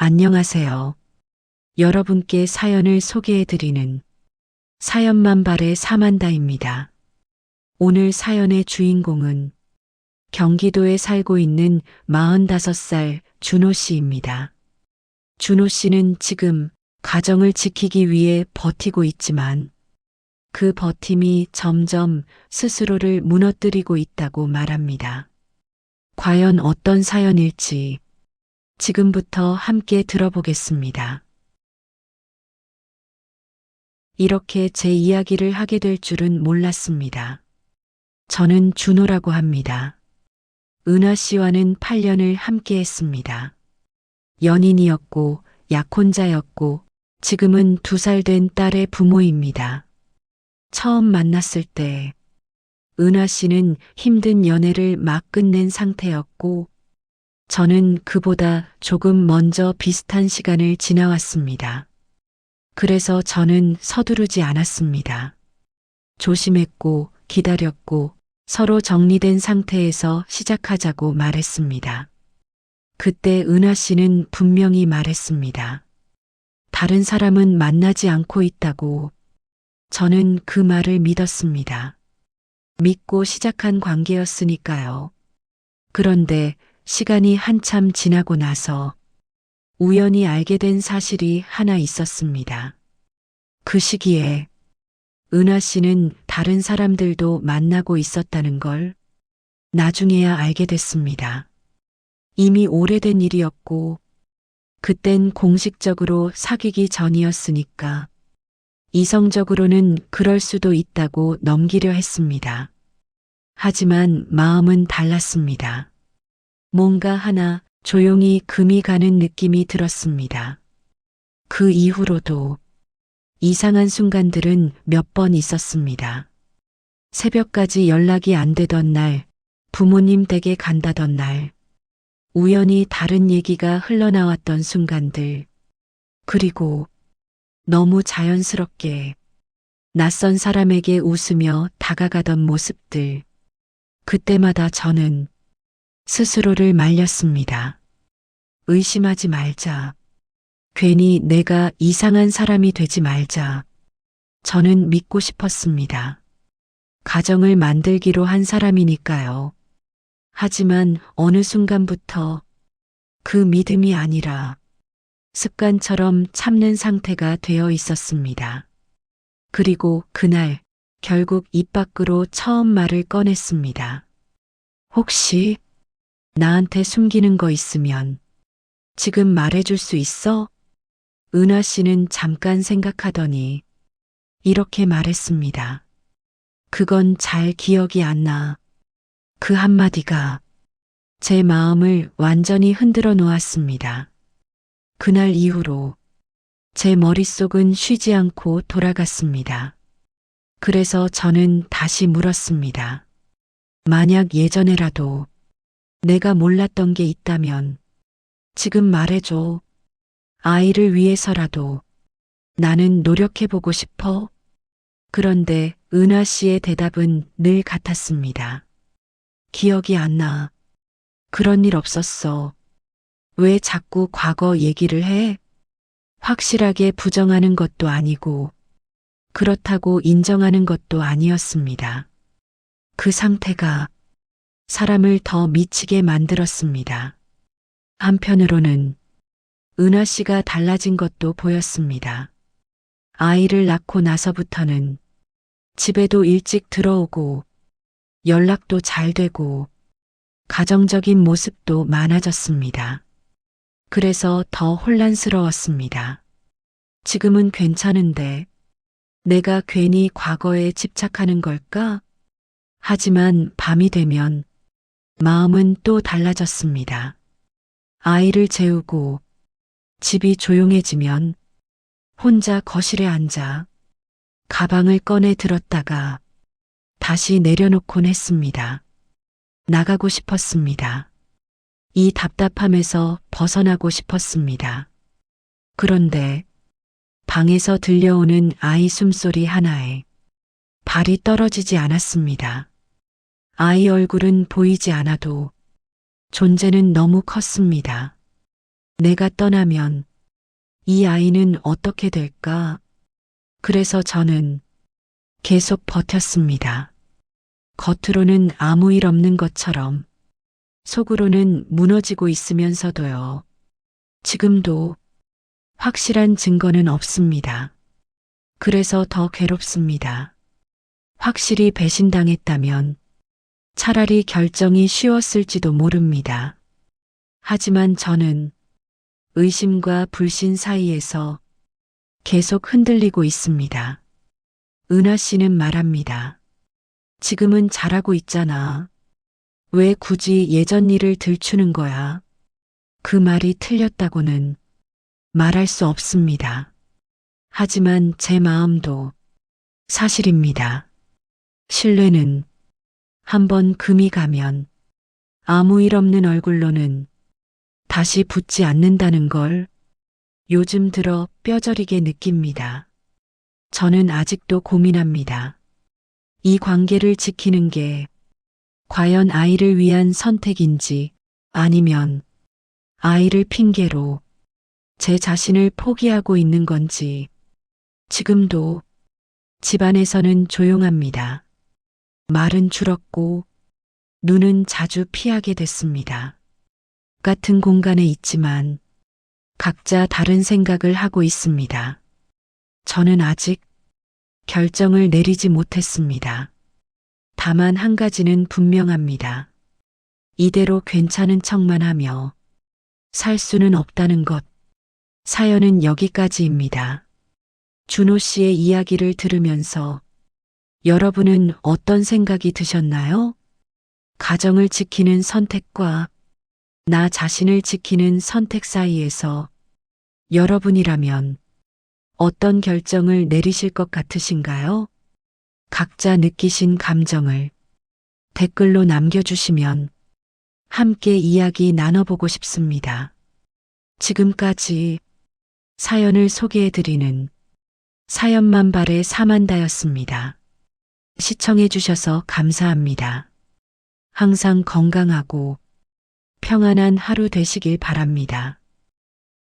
안녕하세요. 여러분께 사연을 소개해드리는 사연만 발의 사만다입니다. 오늘 사연의 주인공은 경기도에 살고 있는 45살 준호 씨입니다. 준호 씨는 지금 가정을 지키기 위해 버티고 있지만 그 버팀이 점점 스스로를 무너뜨리고 있다고 말합니다. 과연 어떤 사연일지 지금부터 함께 들어보겠습니다. 이렇게 제 이야기를 하게 될 줄은 몰랐습니다. 저는 준호라고 합니다. 은하 씨와는 8년을 함께 했습니다. 연인이었고 약혼자였고 지금은 2살 된 딸의 부모입니다. 처음 만났을 때 은하 씨는 힘든 연애를 막 끝낸 상태였고 저는 그보다 조금 먼저 비슷한 시간을 지나왔습니다. 그래서 저는 서두르지 않았습니다. 조심했고 기다렸고 서로 정리된 상태에서 시작하자고 말했습니다. 그때 은하 씨는 분명히 말했습니다. 다른 사람은 만나지 않고 있다고. 저는 그 말을 믿었습니다. 믿고 시작한 관계였으니까요. 그런데 시간이 한참 지나고 나서 우연히 알게 된 사실이 하나 있었습니다. 그 시기에 은하 씨는 다른 사람들도 만나고 있었다는 걸 나중에야 알게 됐습니다. 이미 오래된 일이었고 그땐 공식적으로 사귀기 전이었으니까 이성적으로는 그럴 수도 있다고 넘기려 했습니다. 하지만 마음은 달랐습니다. 뭔가 하나 조용히 금이 가는 느낌이 들었습니다. 그 이후로도 이상한 순간들은 몇 번 있었습니다. 새벽까지 연락이 안 되던 날, 부모님 댁에 간다던 날, 우연히 다른 얘기가 흘러나왔던 순간들, 그리고 너무 자연스럽게 낯선 사람에게 웃으며 다가가던 모습들, 그때마다 저는 스스로를 말렸습니다. 의심하지 말자. 괜히 내가 이상한 사람이 되지 말자. 저는 믿고 싶었습니다. 가정을 만들기로 한 사람이니까요. 하지만 어느 순간부터 그 믿음이 아니라 습관처럼 참는 상태가 되어 있었습니다. 그리고 그날 결국 입 밖으로 처음 말을 꺼냈습니다. 혹시 나한테 숨기는 거 있으면 지금 말해줄 수 있어? 은하 씨는 잠깐 생각하더니 이렇게 말했습니다. 그건 잘 기억이 안 나. 그 한마디가 제 마음을 완전히 흔들어 놓았습니다. 그날 이후로 제 머릿속은 쉬지 않고 돌아갔습니다. 그래서 저는 다시 물었습니다. 만약 예전에라도 내가 몰랐던 게 있다면 지금 말해줘. 아이를 위해서라도 나는 노력해보고 싶어. 그런데 은하 씨의 대답은 늘 같았습니다. 기억이 안 나. 그런 일 없었어. 왜 자꾸 과거 얘기를 해? 확실하게 부정하는 것도 아니고 그렇다고 인정하는 것도 아니었습니다. 그 상태가 사람을 더 미치게 만들었습니다. 한편으로는 은하 씨가 달라진 것도 보였습니다. 아이를 낳고 나서부터는 집에도 일찍 들어오고 연락도 잘 되고 가정적인 모습도 많아졌습니다. 그래서 더 혼란스러웠습니다. 지금은 괜찮은데 내가 괜히 과거에 집착하는 걸까? 하지만 밤이 되면 마음은 또 달라졌습니다. 아이를 재우고 집이 조용해지면 혼자 거실에 앉아 가방을 꺼내 들었다가 다시 내려놓곤 했습니다. 나가고 싶었습니다. 이 답답함에서 벗어나고 싶었습니다. 그런데 방에서 들려오는 아이 숨소리 하나에 발이 떨어지지 않았습니다. 아이 얼굴은 보이지 않아도 존재는 너무 컸습니다. 내가 떠나면 이 아이는 어떻게 될까? 그래서 저는 계속 버텼습니다. 겉으로는 아무 일 없는 것처럼 속으로는 무너지고 있으면서도요. 지금도 확실한 증거는 없습니다. 그래서 더 괴롭습니다. 확실히 배신당했다면 차라리 결정이 쉬웠을지도 모릅니다. 하지만 저는 의심과 불신 사이에서 계속 흔들리고 있습니다. 은하 씨는 말합니다. 지금은 잘하고 있잖아. 왜 굳이 예전 일을 들추는 거야? 그 말이 틀렸다고는 말할 수 없습니다. 하지만 제 마음도 사실입니다. 신뢰는 한번 금이 가면 아무 일 없는 얼굴로는 다시 붙지 않는다는 걸 요즘 들어 뼈저리게 느낍니다. 저는 아직도 고민합니다. 이 관계를 지키는 게 과연 아이를 위한 선택인지 아니면 아이를 핑계로 제 자신을 포기하고 있는 건지. 지금도 집안에서는 조용합니다. 말은 줄었고 눈은 자주 피하게 됐습니다. 같은 공간에 있지만 각자 다른 생각을 하고 있습니다. 저는 아직 결정을 내리지 못했습니다. 다만 한 가지는 분명합니다. 이대로 괜찮은 척만 하며 살 수는 없다는 것. 사연은 여기까지입니다. 준호 씨의 이야기를 들으면서 여러분은 어떤 생각이 드셨나요? 가정을 지키는 선택과 나 자신을 지키는 선택 사이에서 여러분이라면 어떤 결정을 내리실 것 같으신가요? 각자 느끼신 감정을 댓글로 남겨주시면 함께 이야기 나눠보고 싶습니다. 지금까지 사연을 소개해드리는 사연만발의 사만다였습니다. 시청해주셔서 감사합니다. 항상 건강하고 평안한 하루 되시길 바랍니다.